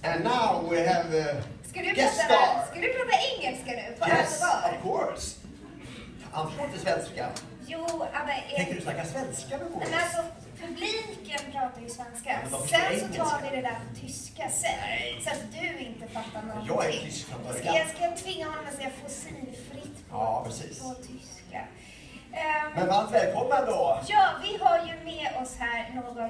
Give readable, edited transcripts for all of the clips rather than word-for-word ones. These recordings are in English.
And now we have a guest star. Ska du prata engelska nu? På Yes, allvar? of course. Han får inte svenska. Jo, men... Tänker du snacka svenska med oss? Men alltså, publiken pratar ju svenska. Ja, men de Sen förstår så tar engelska. vi det där på tyska sen. Nej. Så att du inte fattar någonting. Jag är tysk från början. Ska jag tvinga honom att säga fossilfritt Ja, precis. på tyska? Men varmt välkommen då! Ja, vi har ju med oss här någon...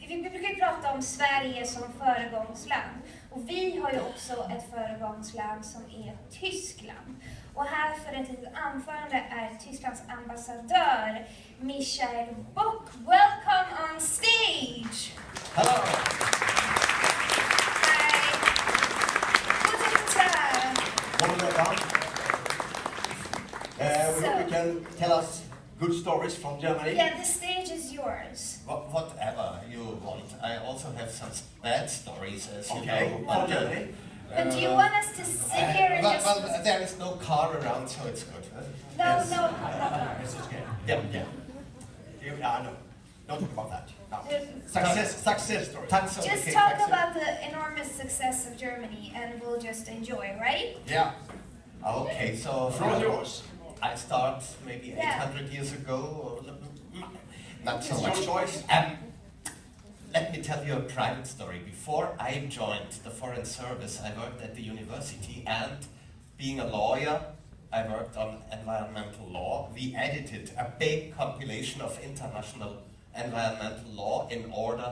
vi brukar ju prata om Sverige som föregångsland. Och vi har ju också ett föregångsland som är Tyskland. Och här för ett litet anförande är Tysklands ambassadör Michael Bock. Welcome on stage! Hello! Hi! Guten Tag! Welcome. We hope you can tell us good stories from Germany. Yeah, the stage is yours. Whatever you want. I also have some bad stories, as you Okay, know. from Germany. But do you want us to sit here and just... Well, there is no car around, so it's good. No, Yes. no. It's okay. Yeah. I know. Don't talk about that. No. Just Success story. Tack så mycket, talk tack så about the enormous success of Germany and we'll just enjoy, right? Yeah. Okay, so From yours. I start maybe Yeah. 800 years ago, or not so It's much. your choice. Let me tell you a private story. Before I joined the Foreign Service, I worked at the university, and being a lawyer, I worked on environmental law. We edited a big compilation of international environmental law in order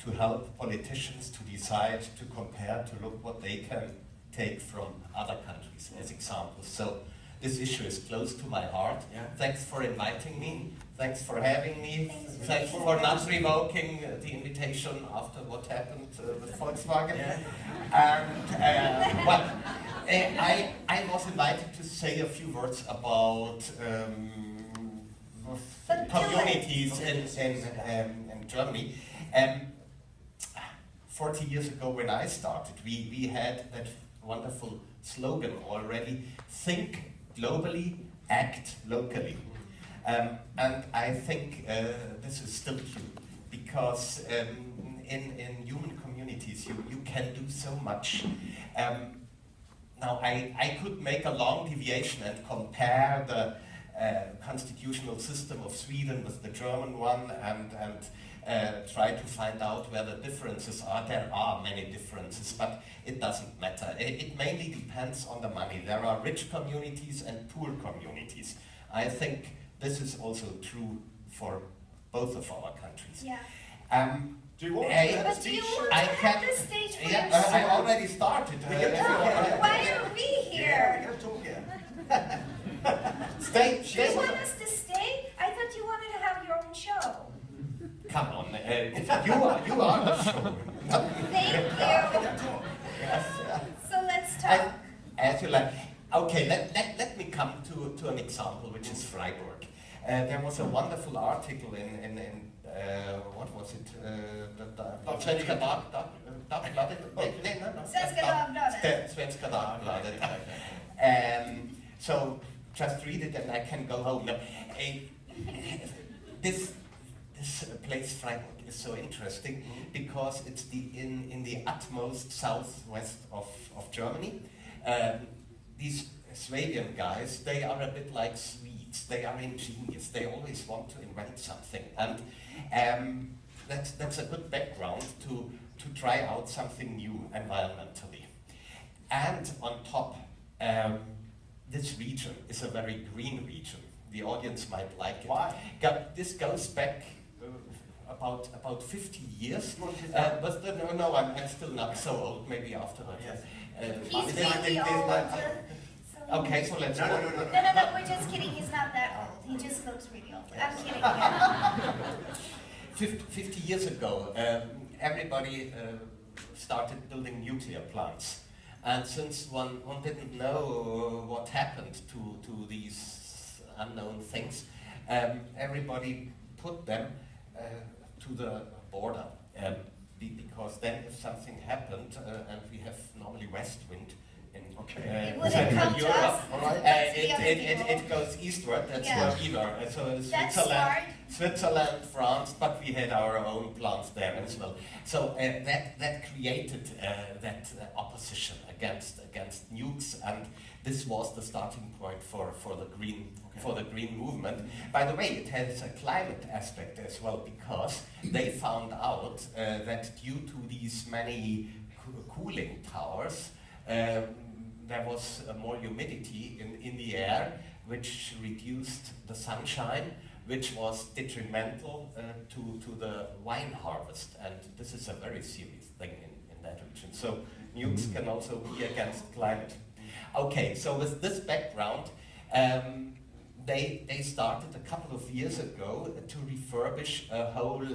to help politicians to decide, to compare, to look what they can take from other countries as examples. So this issue is close to my heart. Yeah. Thanks for inviting me. Thanks for having me. Thanks Thanks for not revoking the invitation after what happened with Volkswagen. Yeah. And I was invited to say a few words about communities in Germany. 40 years ago when I started, we had that wonderful slogan already: think globally, act locally. And I think this is still true, because in human communities you can do so much. Now I could make a long deviation and compare the constitutional system of Sweden with the German one, and try to find out where the differences are. There are many differences, but it doesn't matter. It mainly depends on the money. There are rich communities and poor communities. I think this is also true for both of our countries. Yeah. Do you want But do you want to have the stage for I yourself? already started. Why are we Yeah, here? you can talk here. Stay, Do you stay. want us to stay? I thought you wanted to have your own show. Come on, you are the show. Thank you. Yes. So let's talk. As you like. Okay, let me come to an example, which is Freiburg. There was a wonderful article in what was it? Svenska Dagbladet? Svenska Dagbladet. Svenska Dagbladet. So just read it and I can go home. No, this place Freiburg is so interesting because it's in the utmost southwest of Germany. These Swabian guys, they are a bit like Swedes. They are ingenious. They always want to invent something, and that's a good background to try out something new environmentally. And on top, this region is a very green region. The audience might like it. Why? This goes back about 50 years. But no, I'm still not so old. Maybe after that. Yes. He's This- really this- old. this- Okay, so let's No, go. no, no, no. No, we're just kidding. He's not that old. He just looks really old. I'm kidding. Yeah. 50 years ago, everybody started building nuclear plants. And since one didn't know what happened to these unknown things, everybody put them to the border. Because then if something happened, and we have normally west wind in It wouldn't Central come to Europe, us. all right, That's the other people. it goes eastward, that's Yeah. where we were. So That's Switzerland, smart. Switzerland, France, but we had our own plants there as well. So that created that opposition against nukes, and this was the starting point for the green movement. By the way, it has a climate aspect as well, because they found out that due to these many cooling towers, there was more humidity in the air, which reduced the sunshine, which was detrimental to the wine harvest. And this is a very serious thing in that region. So nukes can also be against climate. Okay, so with this background, they started a couple of years ago to refurbish a whole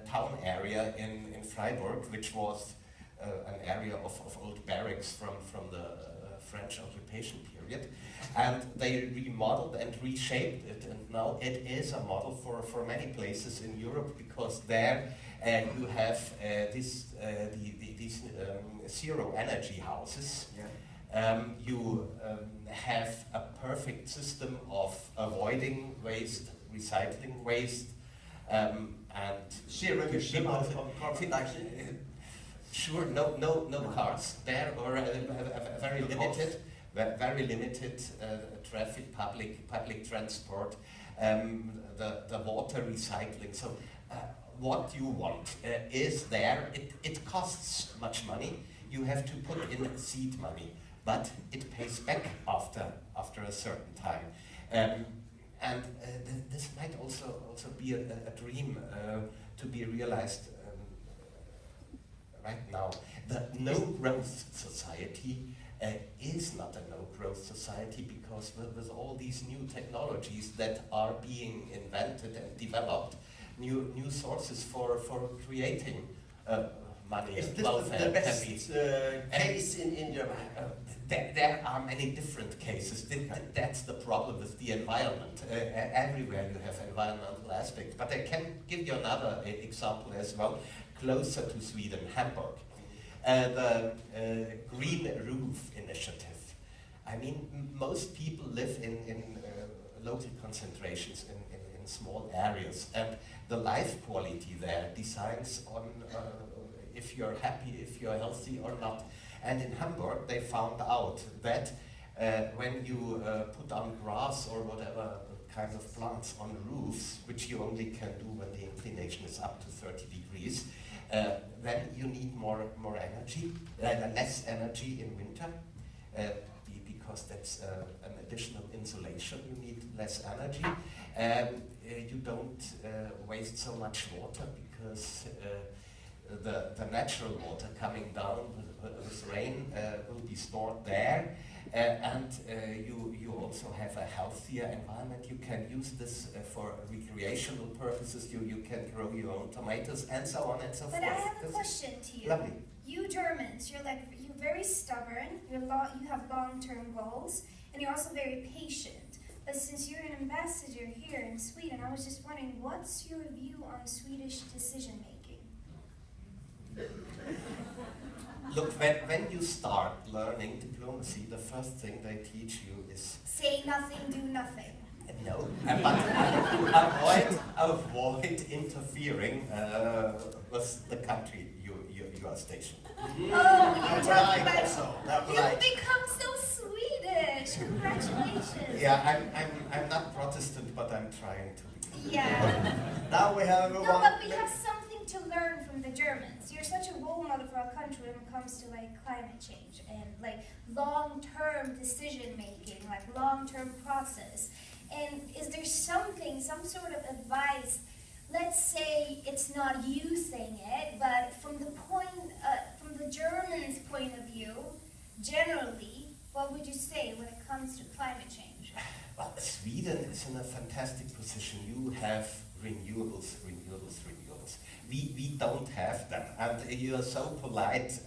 town area in Freiburg, which was an area of old barracks from the French occupation period, and they remodeled and reshaped it, and now it is a model for many places in Europe, because there you have these zero energy houses. Yeah. You have a perfect system of avoiding waste, recycling waste, and zero emission of carbon dioxide. Sure, no cars there, or very limited traffic, public transport, the water recycling. So what you want is there. It costs much money. You have to put in seed money, but it pays back after a certain time. And this might also be a dream to be realized. Right now, the no-growth society is not a no-growth society, because with all these new technologies that are being invented and developed, new sources for creating money. Is this the best case in Germany? There are many different cases. That's the problem with the environment. Everywhere you have environmental aspects. But I can give you another example as well. Closer to Sweden, Hamburg, the Green Roof Initiative. I mean, most people live in local concentrations in small areas, and the life quality there decides on if you're happy, if you're healthy or not. And in Hamburg, they found out that when you put on grass or whatever kind of plants on roofs, which you only can do when the inclination is up to 30 degrees, then you need more energy, less energy in winter, because that's an additional insulation. You need less energy. You don't waste so much water, because the natural water coming down with rain will be stored there. And you also have a healthier environment. You can use this for recreational purposes. You can grow your own tomatoes, and so on and so forth. But I have a question to you. Lovely. You Germans, you're very stubborn. You have long-term goals, and you're also very patient. But since you're an ambassador here in Sweden, I was just wondering, what's your view on Swedish decision-making? Look, when you start learning diplomacy, the first thing they teach you is... Say nothing, do nothing. No, but avoid interfering with the country you are stationed. Oh, you're talking about... You've become so Swedish. Congratulations. Yeah, I'm not Protestant, but I'm trying to be. Yeah. Now we have No, but we have something to learn from the Germans. You're such a role model for our country when it comes to climate change and long-term decision making, long-term process. And is there some sort of advice? Let's say it's not you saying it, but from the Germans' point of view, generally, what would you say when it comes to climate change? Well, Sweden is in a fantastic position. You have renewables. We don't have them, and you are so polite.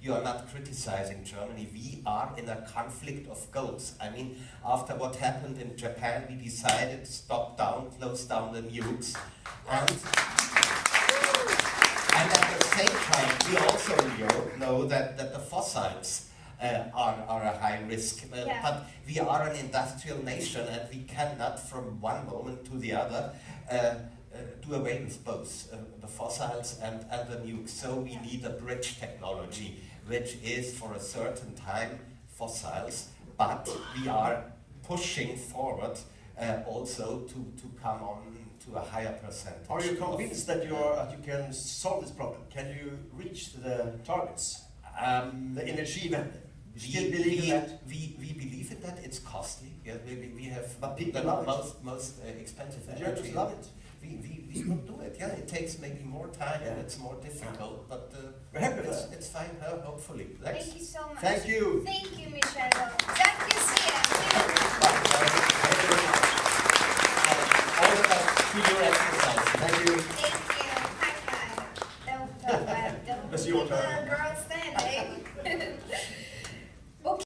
You are not criticizing Germany. We are in a conflict of goals. I mean, after what happened in Japan, we decided to close down the nukes, and at the same time, we also in Europe know that the fossils are a high risk. Yeah. But we are an industrial nation, and we cannot, from one moment to the other, do away with both the fossils and the nukes. So we need a bridge technology, which is for a certain time fossils, but we are pushing forward also to come on to a higher percentage. Are you convinced that you can solve this problem? Can you reach the targets? The energy event? We believe in that. It's costly. Yeah, we have but people the love most expensive the energy. Germans love it. We could do it. Yeah, it takes maybe more time and it's more difficult, but we're happy with that. it's fine. Hopefully. Thank you so much. Thank you. Thank you, Michelle. Danke sehr.